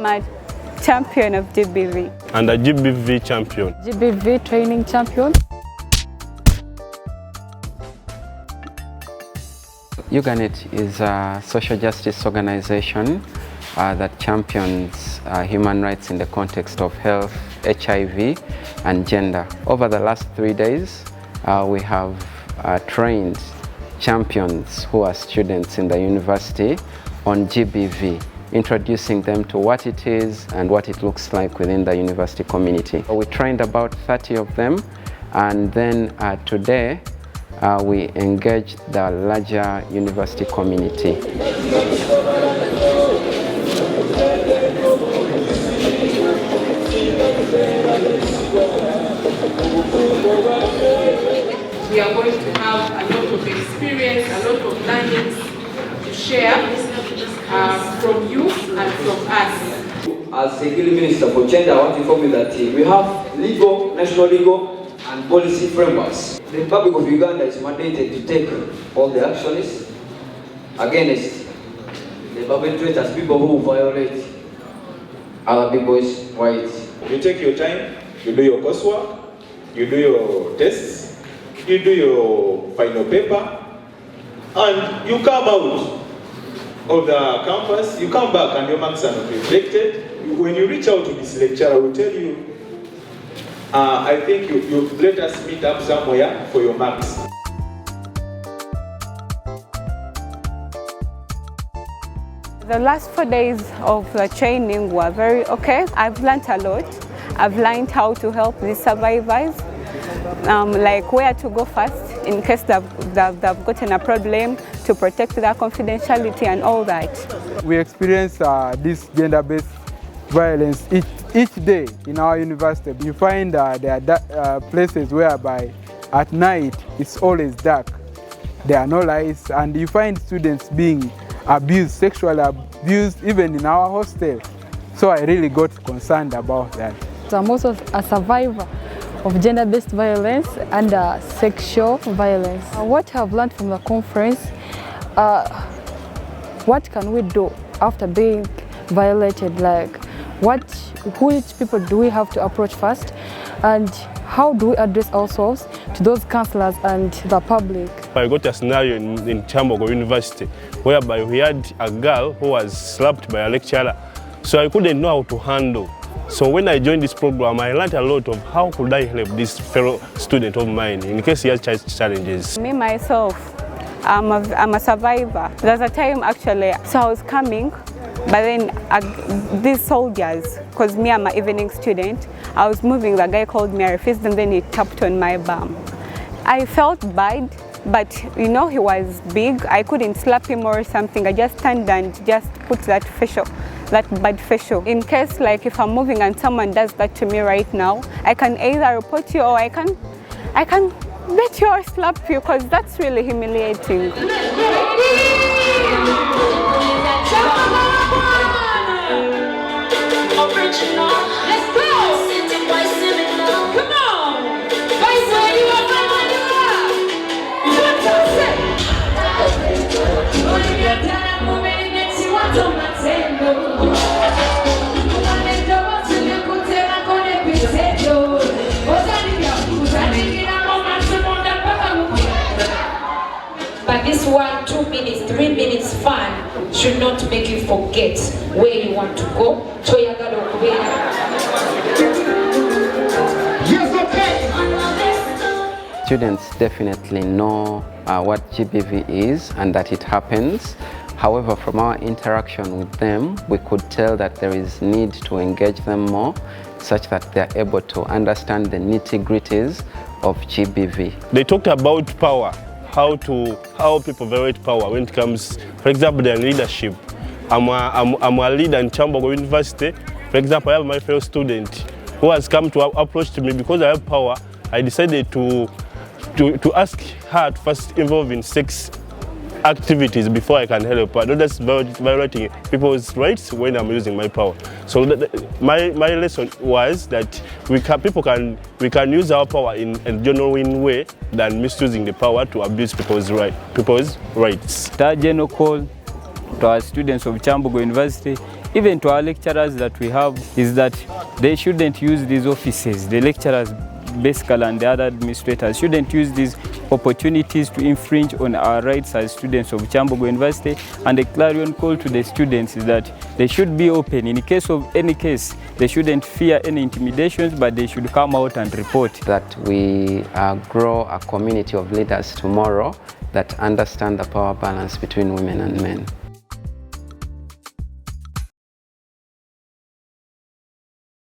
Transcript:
a champion of GBV. And a GBV champion. GBV training champion. UGANET is a social justice organization that champions human rights in the context of health, HIV, and gender. Over the last 3 days, we have trained champions who are students in the university on GBV, introducing them to what it is and what it looks like within the university community. We trained about 30 of them, and then today we engaged the larger university community. We are going to have a lot of experience, a lot of learnings to share from you and from us. As Security Minister for Gender, I want to inform you that we have legal, national legal and policy frameworks. The Republic of Uganda is mandated to take all the actions against the perpetrators, people who violate other people's rights. You take your time, you do your coursework, you do your tests, you do your final paper, and you come out of the campus, you come back and your marks are not reflected. When you reach out to this lecturer, I will tell you, I think you let us meet up somewhere for your marks. The last 4 days of the training were very okay. I've learned a lot. I've learned how to help these survivors, like where to go first in case they've gotten a problem, to protect their confidentiality and all that. We experience this gender-based violence each day in our university. You find there are places whereby at night it's always dark. There are no lights, and you find students being abused, sexually abused, even in our hostel. So I really got concerned about that. I'm also a survivor of gender-based violence and sexual violence. What I've learned from the conference, what can we do after being violated? Like, which people do we have to approach first, and how do we address ourselves to those counselors and the public? I got a scenario in Chambogo University whereby we had a girl who was slapped by a lecturer, so I couldn't know how to handle. So when I joined this program, I learned a lot of how could I help this fellow student of mine in case he has challenges. Me, myself, I'm a survivor. There's a time actually, so I was coming, but then these soldiers, because me, I'm an evening student, I was moving, the guy called me, I refused, and then he tapped on my bum. I felt bad, but you know, he was big. I couldn't slap him or something. I just turned and just put that bad facial. In case, like, if I'm moving and someone does that to me right now, I can either report you or I can beat you or slap you, because that's really humiliating. But this 1, 2 minutes, 3 minutes fun should not make you forget where you want to go. Students definitely know what GBV is and that it happens. However, from our interaction with them, we could tell that there is need to engage them more, such that they're able to understand the nitty-gritties of GBV. They talked about power, how people violate power when it comes, for example, their leadership. I'm a leader in Chambogo University. For example, I have my fellow student who has come to approach to me because I have power. I decided to ask her to first involve in sex activities before I can help her. Not just violating people's rights when I'm using my power. So my lesson was that we can use our power in a genuine way than misusing the power to abuse people's rights. That general call to our students of Chambogo University even to our lecturers that we have, is that they shouldn't use these offices. The lecturers basically and the other administrators shouldn't use these opportunities to infringe on our rights as students of Kyambogo University. And the clarion call to the students is that they should be open. In case of any case, they shouldn't fear any intimidations, but they should come out and report. That we grow a community of leaders tomorrow that understand the power balance between women and men.